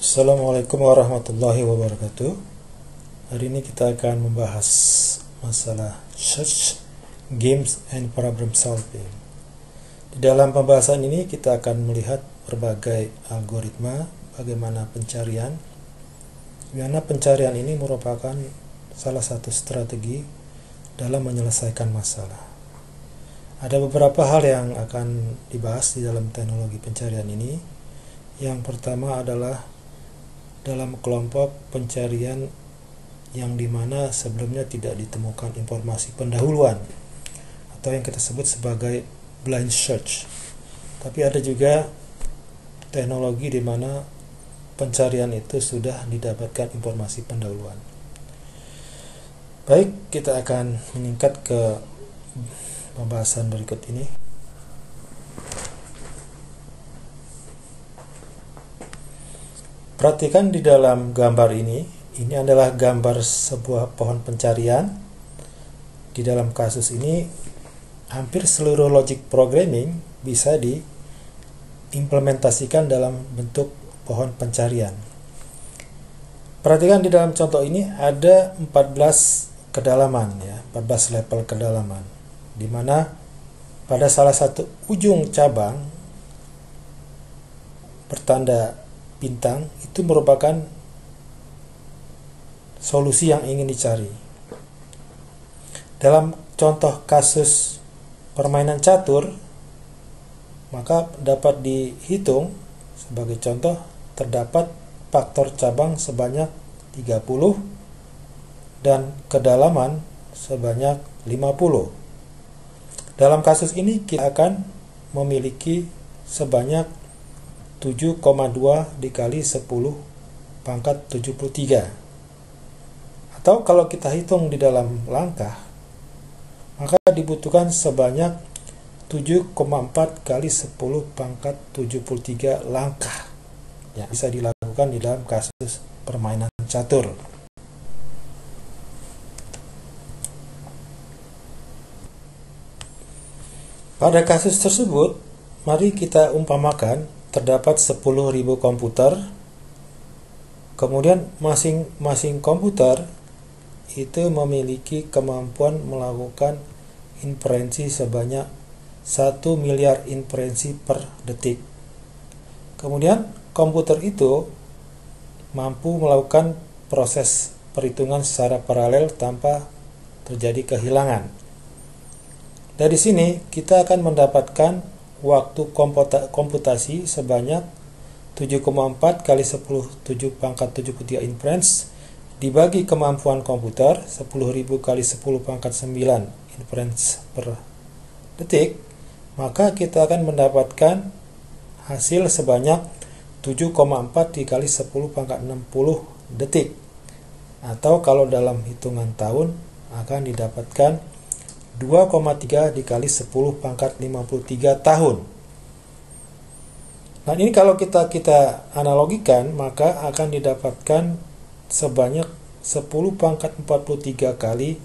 Assalamualaikum warahmatullahi wabarakatuh. Hari ini kita akan membahas masalah search, games, and problem solving. Di dalam pembahasan ini kita akan melihat berbagai algoritma bagaimana pencarian, di mana pencarian ini merupakan salah satu strategi dalam menyelesaikan masalah. Ada beberapa hal yang akan dibahas di dalam teknologi pencarian ini. Yang pertama adalah dalam kelompok pencarian yang dimana sebelumnya tidak ditemukan informasi pendahuluan atau yang kita sebut sebagai blind search. Tapi ada juga teknologi di mana pencarian itu sudah didapatkan informasi pendahuluan. Baik, kita akan meningkat ke pembahasan berikut ini. Perhatikan di dalam gambar ini adalah gambar sebuah pohon pencarian. Di dalam kasus ini, hampir seluruh logic programming bisa diimplementasikan dalam bentuk pohon pencarian. Perhatikan di dalam contoh ini ada 14 kedalaman, 14 level kedalaman, di mana pada salah satu ujung cabang bertanda bintang itu merupakan solusi yang ingin dicari. Dalam contoh kasus permainan catur, maka dapat dihitung sebagai contoh terdapat faktor cabang sebanyak 30 dan kedalaman sebanyak 50. Dalam kasus ini kita akan memiliki sebanyak 7,2 dikali 10 pangkat 73. Atau kalau kita hitung di dalam langkah, maka dibutuhkan sebanyak 7,4 kali 10 pangkat 73 langkah yang bisa dilakukan di dalam kasus permainan catur. Pada kasus tersebut, mari kita umpamakan terdapat 10.000 komputer, kemudian masing-masing komputer itu memiliki kemampuan melakukan inferensi sebanyak 1 miliar inferensi per detik. Kemudian komputer itu mampu melakukan proses perhitungan secara paralel tanpa terjadi kehilangan. Dari sini kita akan mendapatkan waktu komputasi sebanyak 7,4 kali 10 7 pangkat 73 inference dibagi kemampuan komputer 10.000 kali 10 pangkat 9 inference per detik, maka kita akan mendapatkan hasil sebanyak 7,4 dikali 10 pangkat 60 detik, atau kalau dalam hitungan tahun akan didapatkan 2,3 dikali 10 pangkat 53 tahun. Nah, ini kalau kita analogikan, maka akan didapatkan sebanyak 10 pangkat 43 kali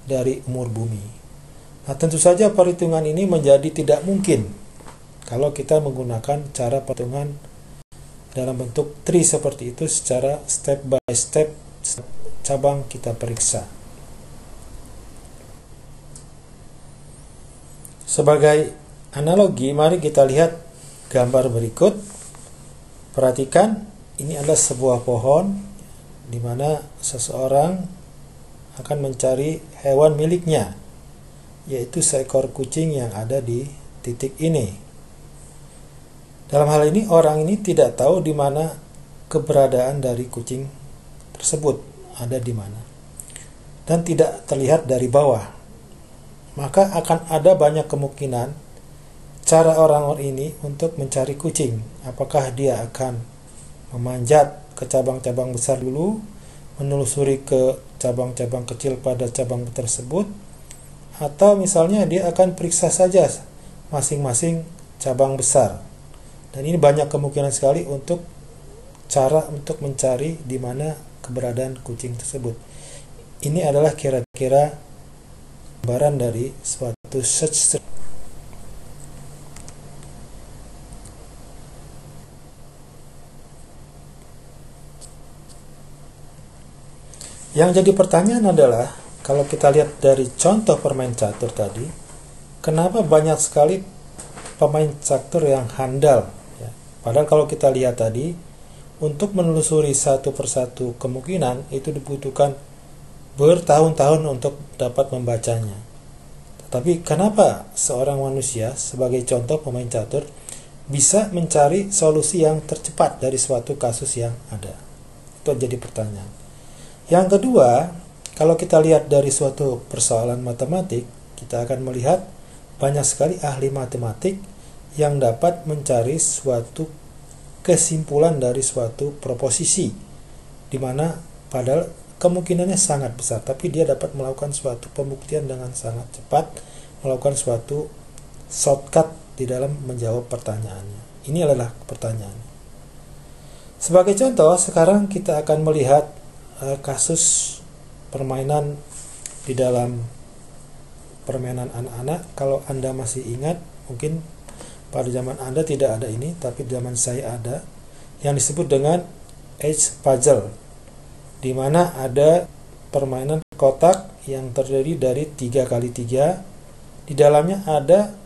dari umur bumi. Nah, tentu saja perhitungan ini menjadi tidak mungkin kalau kita menggunakan cara perhitungan dalam bentuk tree seperti itu secara step by step cabang kita periksa. Sebagai analogi, mari kita lihat gambar berikut. Perhatikan, ini adalah sebuah pohon di mana seseorang akan mencari hewan miliknya, yaitu seekor kucing yang ada di titik ini. Dalam hal ini, orang ini tidak tahu di mana keberadaan dari kucing tersebut, ada di mana, dan tidak terlihat dari bawah. Maka akan ada banyak kemungkinan cara orang ini untuk mencari kucing. Apakah dia akan memanjat ke cabang-cabang besar dulu, menelusuri ke cabang-cabang kecil pada cabang tersebut, atau misalnya dia akan periksa saja masing-masing cabang besar. Dan ini banyak kemungkinan sekali untuk cara untuk mencari di mana keberadaan kucing tersebut. Ini adalah kira-kira gambaran dari suatu search. Yang jadi pertanyaan adalah, kalau kita lihat dari contoh permain catur tadi, kenapa banyak sekali pemain catur yang handal? Ya. Padahal kalau kita lihat tadi, untuk menelusuri satu persatu kemungkinan, itu dibutuhkan bertahun-tahun untuk dapat membacanya. Tetapi kenapa seorang manusia, sebagai contoh pemain catur, bisa mencari solusi yang tercepat dari suatu kasus yang ada? Itu jadi pertanyaan. Yang kedua, kalau kita lihat dari suatu persoalan matematik, kita akan melihat banyak sekali ahli matematik yang dapat mencari suatu kesimpulan dari suatu proposisi, di mana padahal kemungkinannya sangat besar, tapi dia dapat melakukan suatu pembuktian dengan sangat cepat, melakukan suatu shortcut di dalam menjawab pertanyaannya. Ini adalah pertanyaan. Sebagai contoh, sekarang kita akan melihat kasus permainan di dalam permainan anak-anak. Kalau Anda masih ingat, mungkin pada zaman Anda tidak ada ini, tapi di zaman saya ada, yang disebut dengan Edge Puzzle, di mana ada permainan kotak yang terdiri dari 3x3. Di dalamnya ada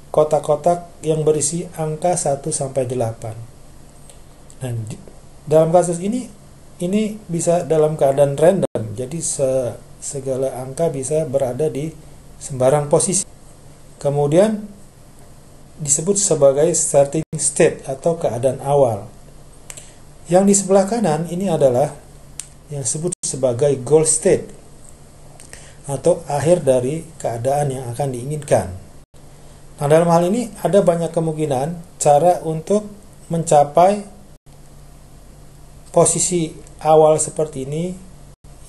kotak-kotak yang berisi angka 1 sampai 8. Nah, dalam kasus ini bisa dalam keadaan random, jadi segala angka bisa berada di sembarang posisi. Kemudian disebut sebagai starting state atau keadaan awal. Yang di sebelah kanan ini adalah yang disebut sebagai goal state atau akhir dari keadaan yang akan diinginkan. Nah, dalam hal ini ada banyak kemungkinan cara untuk mencapai posisi awal seperti ini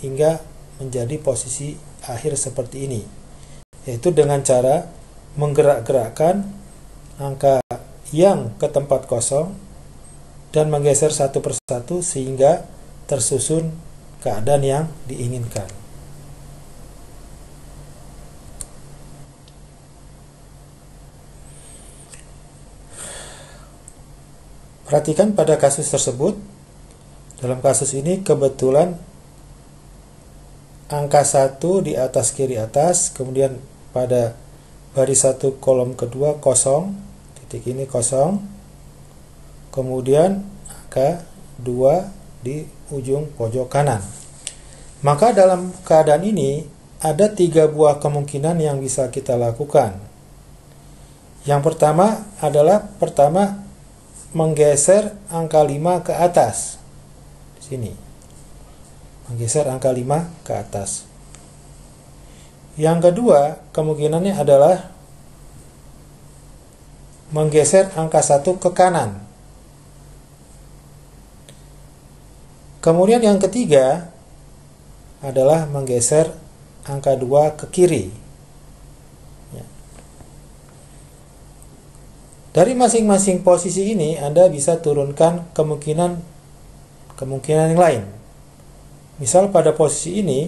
hingga menjadi posisi akhir seperti ini, yaitu dengan cara menggerak-gerakkan angka yang ke tempat kosong dan menggeser satu persatu sehingga tersusun keadaan yang diinginkan. Perhatikan pada kasus tersebut. Dalam kasus ini kebetulan angka 1 di atas kiri atas, kemudian pada baris 1 kolom kedua kosong, titik ini kosong, kemudian angka 2 di ujung pojok kanan. Maka dalam keadaan ini ada 3 buah kemungkinan yang bisa kita lakukan. Yang pertama adalah menggeser angka 5 ke atas. Sini, menggeser angka 5 ke atas. Yang kedua, kemungkinannya adalah menggeser angka 1 ke kanan. Kemudian yang ketiga adalah menggeser angka 2 ke kiri. Ya. Dari masing-masing posisi ini Anda bisa turunkan kemungkinan yang lain. Misal pada posisi ini,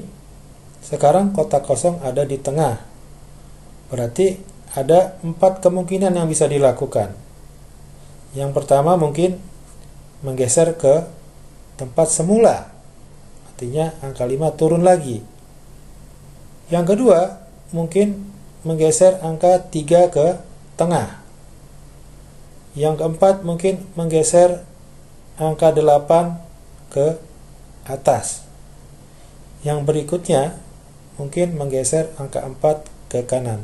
sekarang kotak kosong ada di tengah. Berarti ada 4 kemungkinan yang bisa dilakukan. Yang pertama mungkin menggeser ke tempat semula. Artinya angka 5 turun lagi. Yang kedua, mungkin menggeser angka 3 ke tengah. Yang keempat, mungkin menggeser angka 8 ke atas. Yang berikutnya mungkin menggeser angka 4 ke kanan.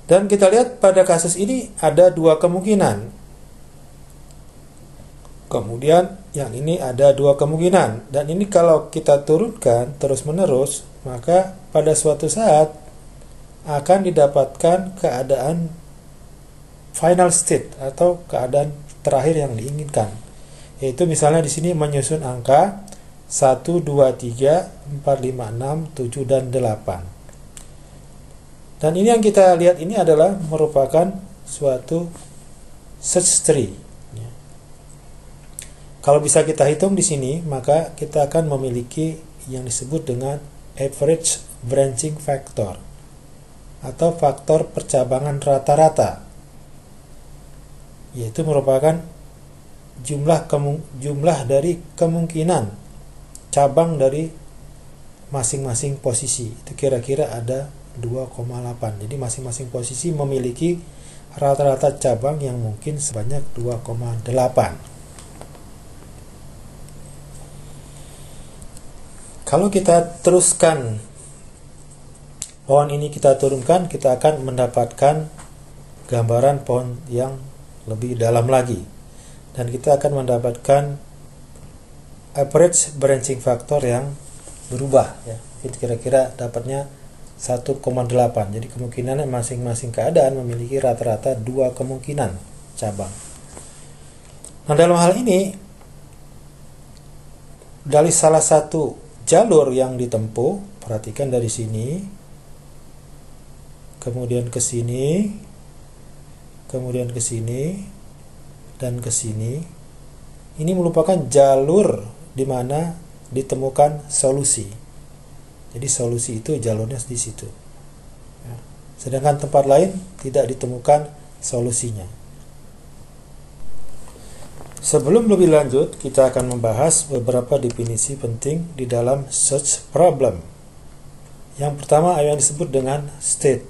Dan kita lihat pada kasus ini ada 2 kemungkinan. Kemudian yang ini ada 2 kemungkinan. Dan ini kalau kita turunkan terus menerus, maka pada suatu saat akan didapatkan keadaan final state atau keadaan terakhir yang diinginkan. Yaitu misalnya di sini menyusun angka 1, 2, 3, 4, 5, 6, 7, dan 8. Dan ini yang kita lihat ini adalah merupakan suatu search tree. Kalau bisa kita hitung di sini, maka kita akan memiliki yang disebut dengan average branching factor atau faktor percabangan rata-rata, yaitu merupakan jumlah dari kemungkinan cabang dari masing-masing posisi. Itu kira-kira ada 2,8. Jadi masing-masing posisi memiliki rata-rata cabang yang mungkin sebanyak 2,8. Kalau kita teruskan pohon ini, kita turunkan, kita akan mendapatkan gambaran pohon yang lebih dalam lagi. Dan kita akan mendapatkan average branching factor yang berubah, ya. Itu kira-kira dapatnya 1,8. Jadi kemungkinan masing-masing keadaan memiliki rata-rata 2 kemungkinan cabang. Nah, dalam hal ini dari salah satu jalur yang ditempuh, perhatikan dari sini, kemudian ke sini, kemudian ke sini, dan ke sini. Ini merupakan jalur di mana ditemukan solusi. Jadi solusi itu jalurnya di situ. Ya. Sedangkan tempat lain tidak ditemukan solusinya. Sebelum lebih lanjut, kita akan membahas beberapa definisi penting di dalam search problem. Yang pertama yang disebut dengan state.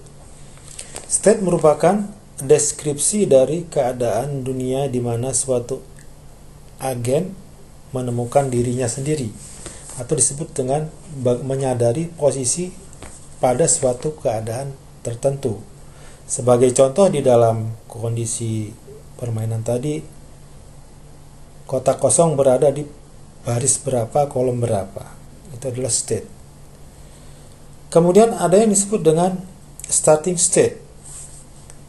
State merupakan deskripsi dari keadaan dunia di mana suatu agen menemukan dirinya sendiri, atau disebut dengan menyadari posisi pada suatu keadaan tertentu. Sebagai contoh, di dalam kondisi permainan tadi, kotak kosong berada di baris berapa, kolom berapa. Itu adalah state. Kemudian ada yang disebut dengan starting state.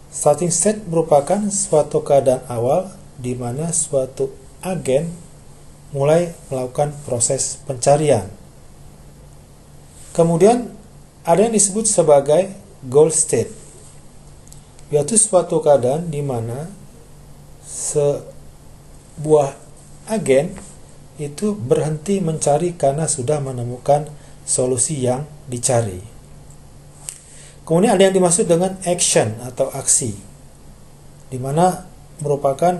Starting state merupakan suatu keadaan awal di mana suatu agen mulai melakukan proses pencarian. Kemudian ada yang disebut sebagai goal state, yaitu suatu keadaan di mana sebuah agen itu berhenti mencari karena sudah menemukan solusi yang dicari. Kemudian ada yang dimaksud dengan action atau aksi, di mana merupakan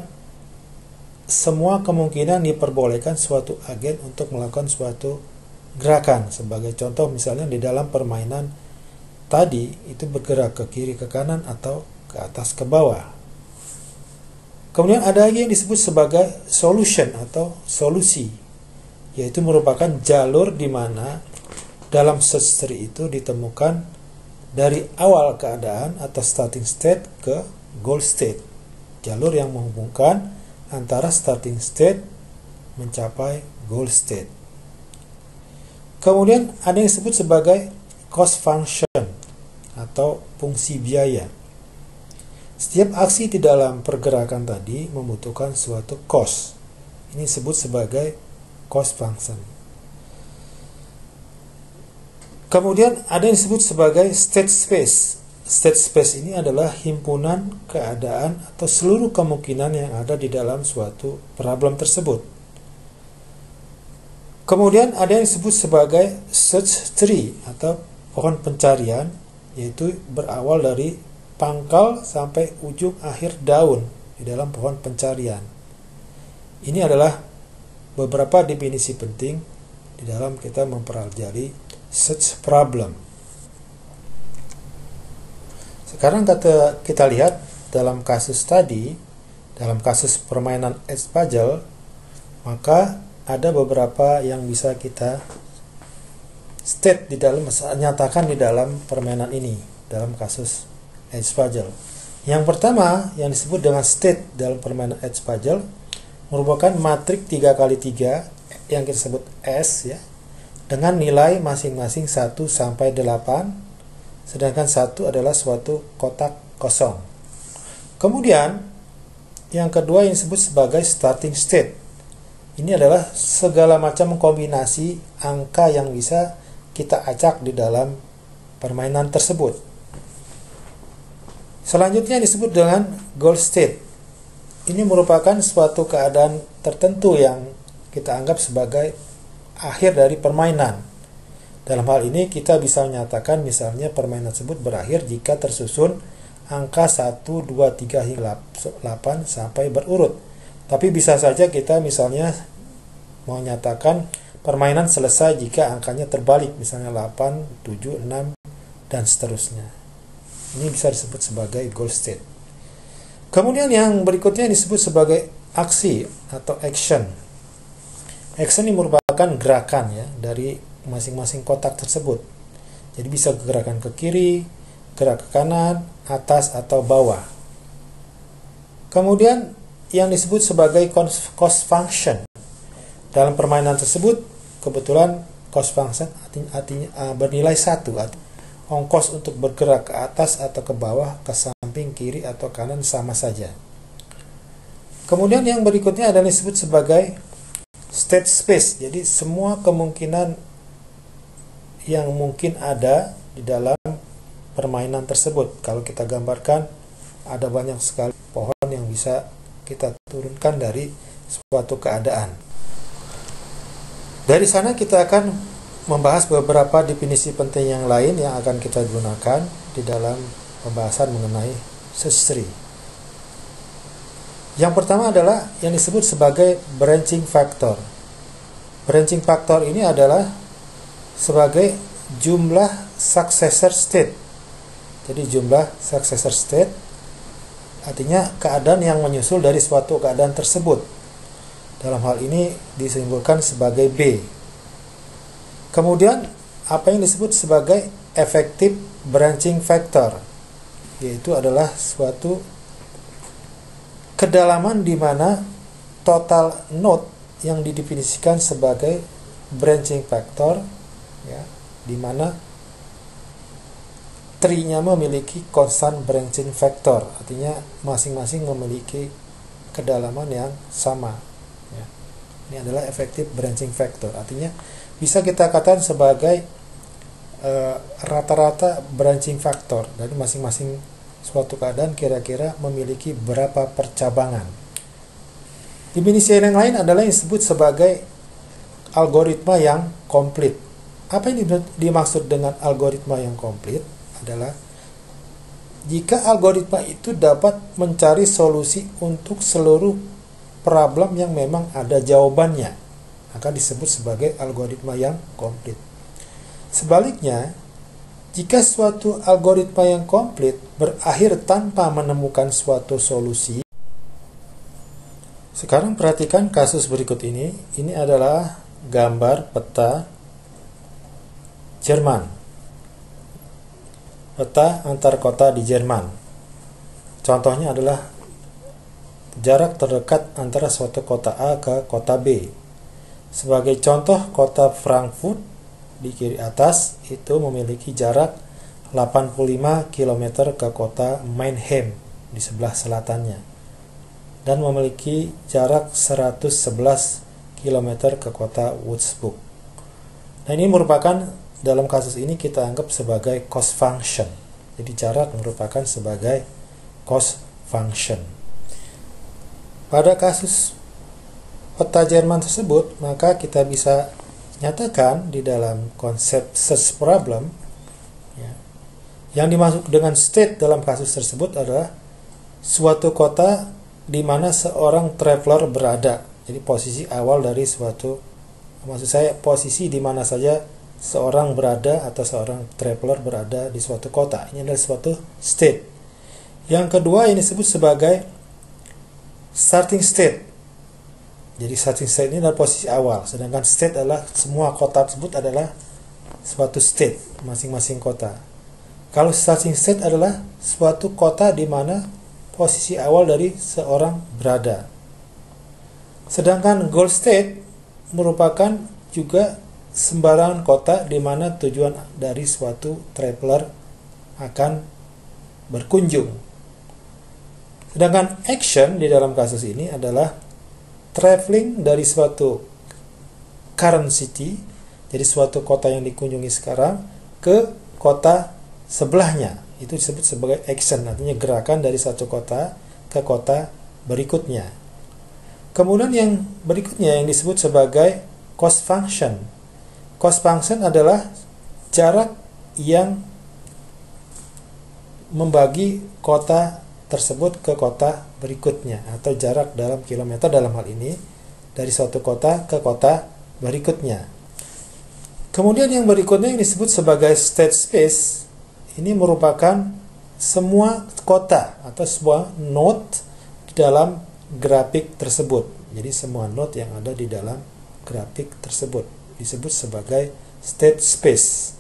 semua kemungkinan diperbolehkan suatu agen untuk melakukan suatu gerakan. Sebagai contoh, misalnya di dalam permainan tadi itu bergerak ke kiri ke kanan atau ke atas ke bawah. Kemudian ada lagi yang disebut sebagai solution atau solusi, yaitu merupakan jalur di mana dalam search tree itu ditemukan dari awal keadaan atau starting state ke goal state, jalur yang menghubungkan antara starting state mencapai goal state. Kemudian ada yang disebut sebagai cost function atau fungsi biaya. Setiap aksi di dalam pergerakan tadi membutuhkan suatu cost. Ini disebut sebagai cost function. Kemudian ada yang disebut sebagai state space. State space ini adalah himpunan keadaan atau seluruh kemungkinan yang ada di dalam suatu problem tersebut. Kemudian ada yang disebut sebagai search tree atau pohon pencarian, yaitu berawal dari pangkal sampai ujung akhir daun di dalam pohon pencarian. Ini adalah beberapa definisi penting di dalam kita mempelajari search problem. Sekarang kita lihat dalam kasus tadi, dalam kasus permainan edge puzzle, maka ada beberapa yang bisa kita state di dalam, nyatakan di dalam permainan ini, dalam kasus edge puzzle. Yang pertama yang disebut dengan state dalam permainan edge puzzle merupakan matriks 3x3 yang kita sebut S, ya, dengan nilai masing-masing 1 sampai 8. Sedangkan 1 adalah suatu kotak kosong. Kemudian yang kedua yang disebut sebagai starting state. Ini adalah segala macam kombinasi angka yang bisa kita acak di dalam permainan tersebut. Selanjutnya disebut dengan goal state. Ini merupakan suatu keadaan tertentu yang kita anggap sebagai akhir dari permainan. Dalam hal ini kita bisa menyatakan misalnya permainan tersebut berakhir jika tersusun angka 1, 2, 3 hingga 8 sampai berurut. Tapi bisa saja kita misalnya mau menyatakan permainan selesai jika angkanya terbalik, misalnya 8, 7, 6, dan seterusnya. Ini bisa disebut sebagai goal state. Kemudian yang berikutnya disebut sebagai aksi atau action. Action ini merupakan gerakan ya dari masing-masing kotak tersebut. Jadi bisa gerakan ke kiri, gerak ke kanan, atas atau bawah. Kemudian yang disebut sebagai cost function. Dalam permainan tersebut, kebetulan cost function artinya bernilai 1. Ongkos untuk bergerak ke atas atau ke bawah, ke samping, kiri atau kanan sama saja. Kemudian yang berikutnya adalah disebut sebagai state space. Jadi semua kemungkinan yang mungkin ada di dalam permainan tersebut. Kalau kita gambarkan, ada banyak sekali pohon yang bisa kita turunkan dari suatu keadaan. Dari sana kita akan membahas beberapa definisi penting yang lain yang akan kita gunakan di dalam pembahasan mengenai search tree. Yang pertama adalah yang disebut sebagai branching factor. Branching factor ini adalah sebagai jumlah successor state. Jadi jumlah successor state artinya keadaan yang menyusul dari suatu keadaan tersebut. Dalam hal ini disimbolkan sebagai B. Kemudian apa yang disebut sebagai effective branching factor, yaitu adalah suatu kedalaman di mana total node yang didefinisikan sebagai branching factor, ya, di mana tree-nya memiliki constant branching factor, artinya masing-masing memiliki kedalaman yang sama. Ya. Ini adalah effective branching factor, artinya bisa kita katakan sebagai rata-rata branching factor dari masing-masing suatu keadaan kira-kira memiliki berapa percabangan. Definisi yang lain adalah yang disebut sebagai algoritma yang komplit. Apa yang dimaksud dengan algoritma yang komplit adalah jika algoritma itu dapat mencari solusi untuk seluruh problem yang memang ada jawabannya, akan disebut sebagai algoritma yang komplit. Sebaliknya, jika suatu algoritma yang komplit berakhir tanpa menemukan suatu solusi. Sekarang perhatikan kasus berikut ini. Ini adalah gambar peta Jerman. Peta antar kota di Jerman. Contohnya adalah jarak terdekat antara suatu kota A ke kota B. Sebagai contoh, kota Frankfurt di kiri atas itu memiliki jarak 85 km ke kota Mannheim di sebelah selatannya, dan memiliki jarak 111 km ke kota Würzburg. Nah, ini merupakan, dalam kasus ini kita anggap sebagai cost function. Jadi jarak merupakan sebagai cost function. Pada kasus peta Jerman tersebut, maka kita bisa nyatakan di dalam konsep search problem, ya, yang dimaksud dengan state dalam kasus tersebut adalah suatu kota di mana seorang traveler berada. Jadi posisi awal dari suatu, maksud saya posisi di mana saja seorang berada atau seorang traveler berada di suatu kota. Ini adalah suatu state. Yang kedua ini disebut sebagai starting state. Jadi starting state ini adalah posisi awal, sedangkan state adalah semua kota tersebut adalah suatu state, masing-masing kota. Kalau starting state adalah suatu kota di mana posisi awal dari seorang berada. Sedangkan goal state merupakan juga sembarangan kota di mana tujuan dari suatu traveler akan berkunjung. Sedangkan action di dalam kasus ini adalah traveling dari suatu current city, jadi suatu kota yang dikunjungi sekarang, ke kota sebelahnya. Itu disebut sebagai action, artinya gerakan dari satu kota ke kota berikutnya. Kemudian yang berikutnya yang disebut sebagai cost function. Cost function adalah jarak yang membagi kota tersebut ke kota berikutnya, atau jarak dalam kilometer dalam hal ini dari suatu kota ke kota berikutnya. Kemudian yang berikutnya yang disebut sebagai state space, ini merupakan semua kota atau sebuah node di dalam grafik tersebut. Jadi semua node yang ada di dalam grafik tersebut disebut sebagai state space.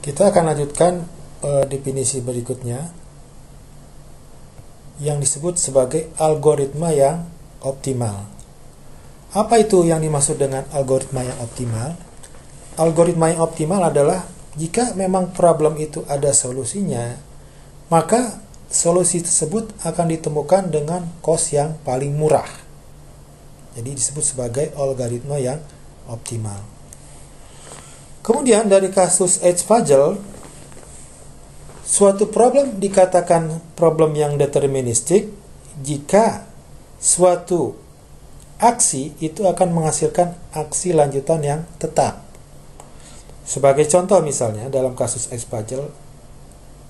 Kita akan lanjutkan definisi berikutnya yang disebut sebagai algoritma yang optimal. Apa itu yang dimaksud dengan algoritma yang optimal? Algoritma yang optimal adalah jika memang problem itu ada solusinya, maka solusi tersebut akan ditemukan dengan cost yang paling murah. Jadi disebut sebagai algoritma yang optimal. Kemudian dari kasus Edge-Puzzle, suatu problem dikatakan problem yang deterministik jika suatu aksi itu akan menghasilkan aksi lanjutan yang tetap. Sebagai contoh misalnya dalam kasus Edge-Puzzle,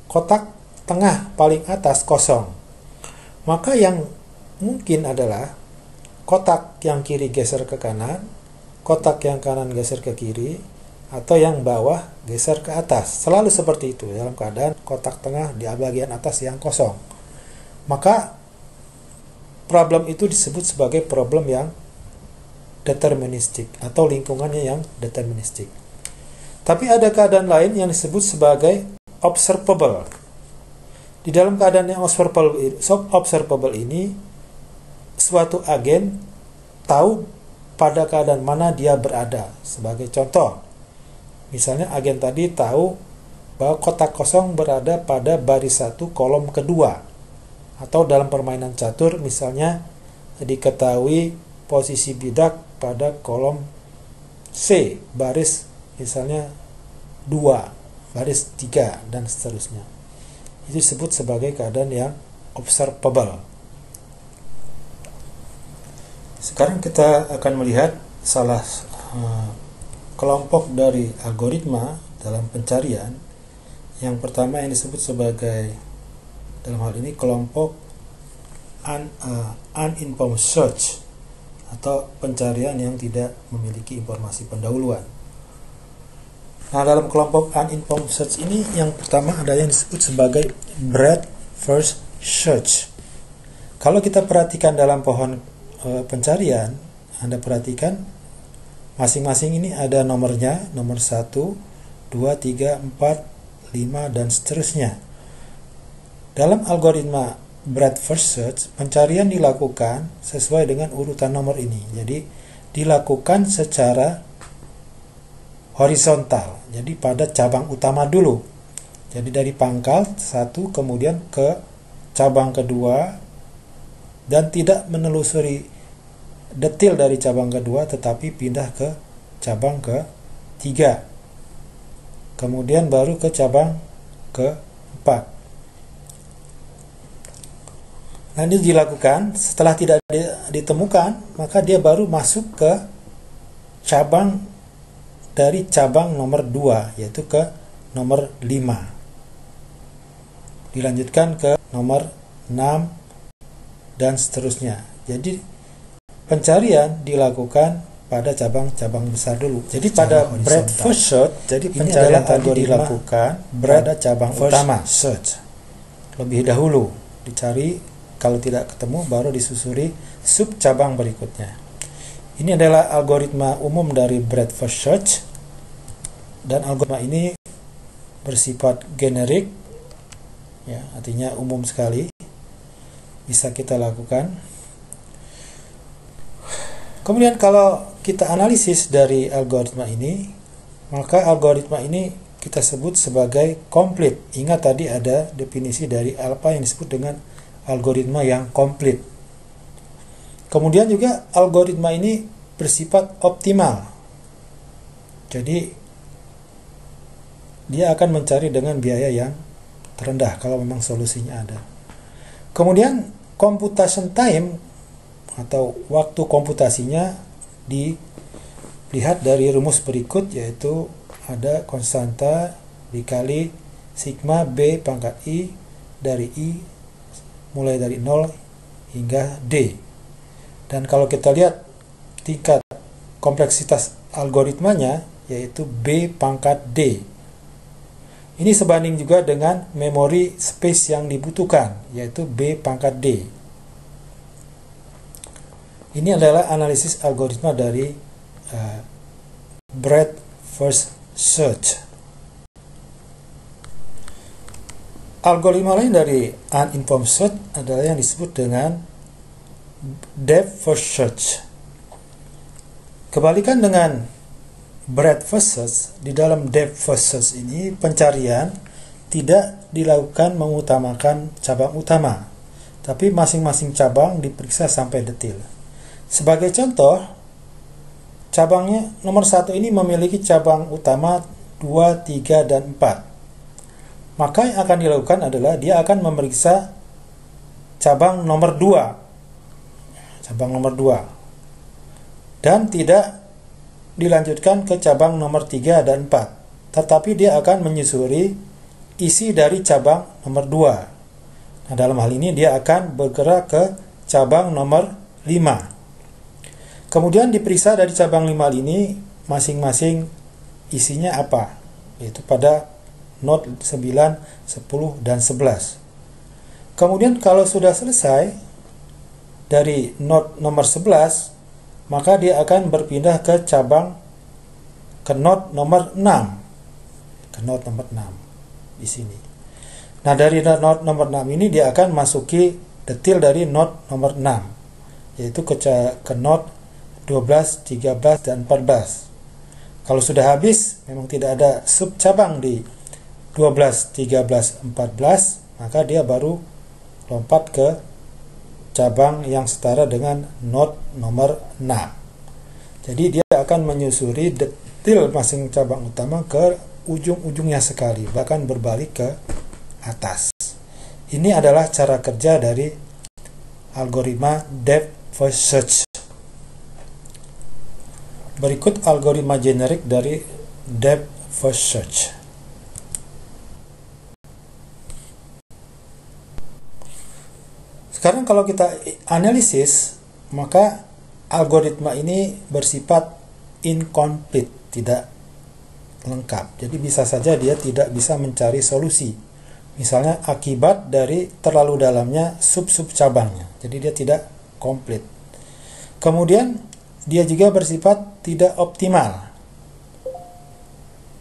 kotak tengah paling atas kosong. Maka yang mungkin adalah kotak yang kiri geser ke kanan, kotak yang kanan geser ke kiri, atau yang bawah geser ke atas. Selalu seperti itu dalam keadaan kotak tengah di bagian atas yang kosong. Maka problem itu disebut sebagai problem yang deterministik atau lingkungannya yang deterministik. Tapi ada keadaan lain yang disebut sebagai observable. Di dalam keadaan yang observable ini, suatu agen tahu pada keadaan mana dia berada. Sebagai contoh, misalnya agen tadi tahu bahwa kotak kosong berada pada baris 1 kolom kedua. Atau dalam permainan catur misalnya diketahui posisi bidak pada kolom C, baris misalnya 2, baris 3, dan seterusnya. Itu disebut sebagai keadaan yang observable. Sekarang kita akan melihat salah kelompok dari algoritma dalam pencarian. Yang pertama yang disebut sebagai, dalam hal ini, kelompok uninformed search atau pencarian yang tidak memiliki informasi pendahuluan. Nah, dalam kelompok uninformed search ini yang pertama ada yang disebut sebagai breadth first search. Kalau kita perhatikan dalam pohon pencarian, Anda perhatikan masing-masing ini ada nomornya, nomor 1, 2, 3, 4, 5, dan seterusnya. Dalam algoritma breadth first search, pencarian dilakukan sesuai dengan urutan nomor ini. Jadi dilakukan secara horizontal. Jadi pada cabang utama dulu. Jadi dari pangkal 1 kemudian ke cabang kedua, dan tidak menelusuri detail dari cabang kedua, tetapi pindah ke cabang ke-3. Kemudian baru ke cabang ke-4. Nah, ini dilakukan setelah tidak ditemukan, maka dia baru masuk ke cabang dari cabang nomor 2, yaitu ke nomor 5. Dilanjutkan ke nomor 6 dan seterusnya. Jadi pencarian dilakukan pada cabang-cabang besar dulu. Jadi pada breadth first search, jadi pencarian tadi dilakukan pada cabang utama search. Lebih dahulu dicari, kalau tidak ketemu baru disusuri sub cabang berikutnya. Ini adalah algoritma umum dari breadth first search, dan algoritma ini bersifat generik, ya, artinya umum sekali, bisa kita lakukan. Kemudian kalau kita analisis dari algoritma ini, maka algoritma ini kita sebut sebagai komplit. Ingat tadi ada definisi dari apa yang disebut dengan algoritma yang komplit. Kemudian juga algoritma ini bersifat optimal. Jadi dia akan mencari dengan biaya yang terendah kalau memang solusinya ada. Kemudian computation time atau waktu komputasinya dilihat dari rumus berikut, yaitu ada konstanta dikali sigma B pangkat I dari I mulai dari 0 hingga D. Dan kalau kita lihat tingkat kompleksitas algoritmanya, yaitu B pangkat D. Ini sebanding juga dengan memori space yang dibutuhkan, yaitu B pangkat D. Ini adalah analisis algoritma dari breadth first search. Algoritma lain dari uninformed search adalah yang disebut dengan depth first search. Kebalikan dengan breadth first search, di dalam depth first search ini pencarian tidak dilakukan mengutamakan cabang utama, tapi masing-masing cabang diperiksa sampai detil. Sebagai contoh, cabangnya nomor 1 ini memiliki cabang utama 2, 3, dan 4. Maka yang akan dilakukan adalah dia akan memeriksa cabang nomor 2. Cabang nomor 2. Dan tidak dilanjutkan ke cabang nomor 3 dan 4. Tetapi dia akan menyusuri isi dari cabang nomor 2. Nah, dalam hal ini dia akan bergerak ke cabang nomor 5. Kemudian diperiksa dari cabang 5 ini masing-masing isinya apa, yaitu pada node 9, 10, dan 11. Kemudian kalau sudah selesai dari node nomor 11, maka dia akan berpindah ke node nomor 6. Ke node nomor 6 di sini. Nah, dari node nomor 6 ini dia akan masuki detil dari node nomor 6, yaitu ke node 12, 13, dan 14. Kalau sudah habis, memang tidak ada sub cabang di 12, 13, 14, maka dia baru lompat ke cabang yang setara dengan node nomor 6. Jadi dia akan menyusuri detil masing cabang utama ke ujung-ujungnya sekali, bahkan berbalik ke atas. Ini adalah cara kerja dari algoritma depth first search. Berikut algoritma generik dari depth first search. Sekarang kalau kita analisis, maka algoritma ini bersifat incomplete, tidak lengkap. Jadi bisa saja dia tidak bisa mencari solusi. Misalnya akibat dari terlalu dalamnya sub-sub cabangnya. Jadi dia tidak komplit. Kemudian dia juga bersifat tidak optimal.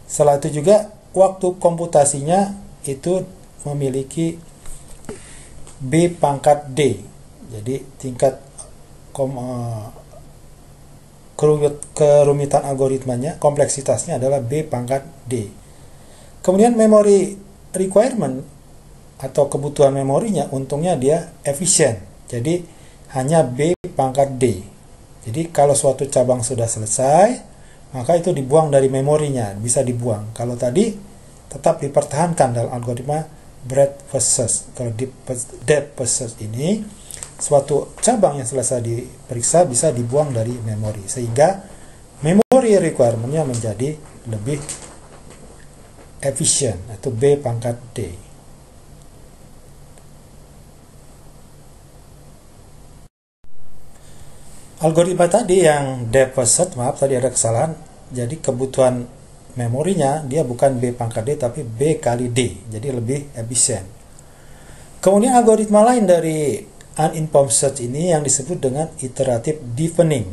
Setelah itu juga waktu komputasinya itu memiliki B pangkat D. Jadi tingkat kerumitan algoritmanya, kompleksitasnya adalah B pangkat D. Kemudian memory requirement atau kebutuhan memorinya, untungnya dia efisien. Jadi hanya B pangkat D. Jadi kalau suatu cabang sudah selesai, maka itu dibuang dari memorinya, bisa dibuang. Kalau tadi tetap dipertahankan dalam algoritma breadth first search. Kalau di depth first search ini, suatu cabang yang selesai diperiksa bisa dibuang dari memori, sehingga memory requirement-nya menjadi lebih efisien, atau B pangkat D. Algoritma tadi yang depth first search, maaf tadi ada kesalahan, jadi kebutuhan memorinya dia bukan B pangkat D tapi B kali D, jadi lebih efisien. Kemudian algoritma lain dari uninformed search ini yang disebut dengan iterative deepening.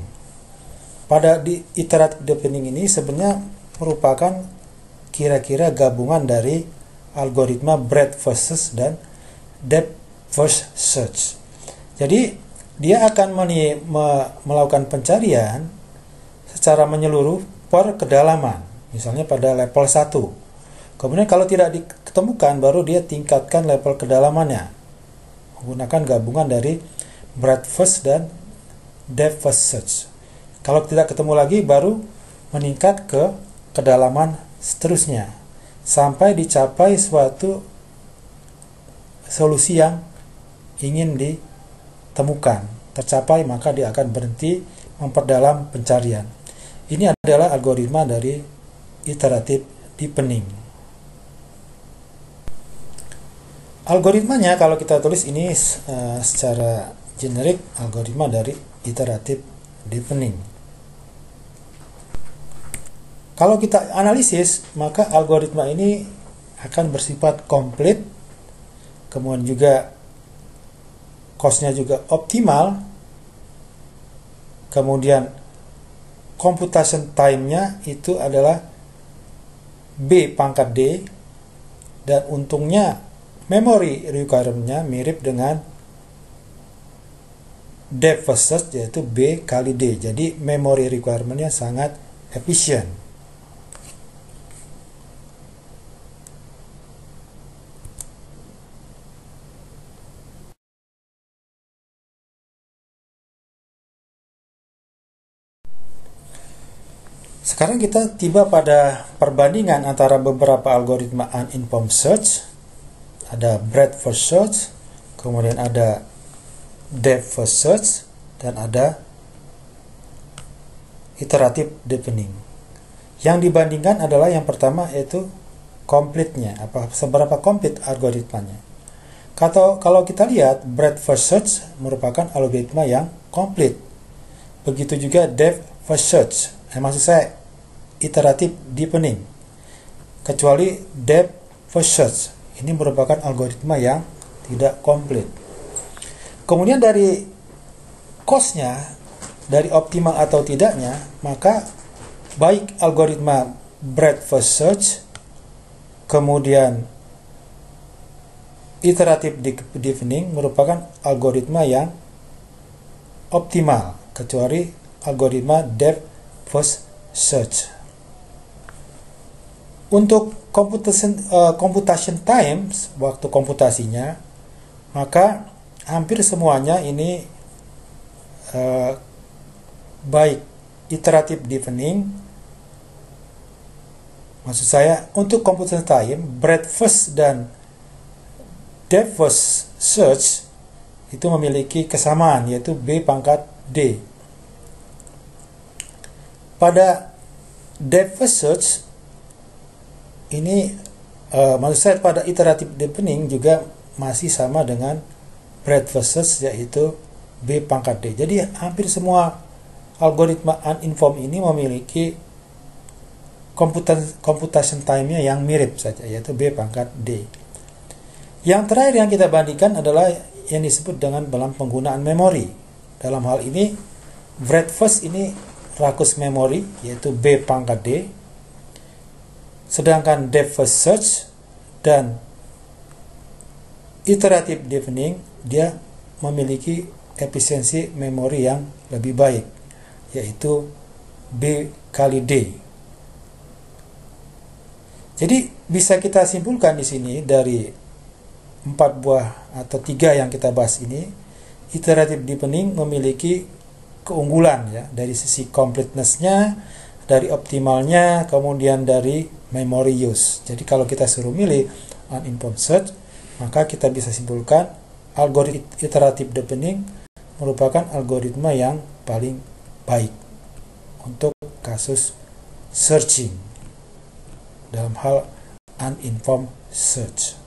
Pada iterative deepening ini sebenarnya merupakan kira-kira gabungan dari algoritma breadth first search dan depth first search. Jadi dia akan melakukan pencarian secara menyeluruh per kedalaman. Misalnya pada level 1. Kemudian kalau tidak ditemukan, baru dia tingkatkan level kedalamannya menggunakan gabungan dari breadth first dan depth first search. Kalau tidak ketemu lagi, baru meningkat ke kedalaman seterusnya sampai dicapai suatu solusi yang ingin ditemukan. Tercapai, maka dia akan berhenti memperdalam pencarian. Ini adalah algoritma dari iterative deepening. Algoritmanya kalau kita tulis ini secara generik, algoritma dari iteratif deepening. Kalau kita analisis, maka algoritma ini akan bersifat komplit, kemudian juga cost-nya juga optimal, kemudian computation time-nya itu adalah B pangkat D, dan untungnya memory requirement-nya mirip dengan depth first search, yaitu B kali D. Jadi memory requirement-nya sangat efisien. Sekarang kita tiba pada perbandingan antara beberapa algoritma uninformed search. Ada breadth first search, kemudian ada depth first search, dan ada iterative deepening. Yang dibandingkan adalah yang pertama, yaitu complete-nya, seberapa komplit algoritmanya. Kalau kita lihat, breadth first search merupakan algoritma yang komplit. Begitu juga depth first search, maksud saya iterative deepening. Kecuali depth first search, ini merupakan algoritma yang tidak komplit. Kemudian dari cost-nya, dari optimal atau tidaknya, maka baik algoritma breadth first search, kemudian iterative deepening merupakan algoritma yang optimal, kecuali algoritma depth first search. Untuk computation time, waktu komputasinya, maka hampir semuanya ini baik iterative deepening, maksud saya untuk computation time, breadth first dan depth first search itu memiliki kesamaan, yaitu B pangkat D. Pada depth first search ini, maksud saya pada iterative deepening juga masih sama dengan breadth first search, yaitu B pangkat D. Jadi hampir semua algoritma uninformed ini memiliki computation time-nya yang mirip saja, yaitu B pangkat D. Yang terakhir yang kita bandingkan adalah yang disebut dengan dalam penggunaan memori. Dalam hal ini, breadth first ini rakus memori, yaitu B pangkat D. Sedangkan depth first search dan iterative deepening, dia memiliki efisiensi memori yang lebih baik, yaitu B kali D. Jadi bisa kita simpulkan di sini dari 4 buah atau 3 yang kita bahas ini, iterative deepening memiliki keunggulan ya, dari sisi completeness-nya, dari optimalnya, kemudian dari memory use. Jadi kalau kita suruh milih uninformed search, maka kita bisa simpulkan algoritma iterative deepening merupakan algoritma yang paling baik untuk kasus searching dalam hal uninformed search.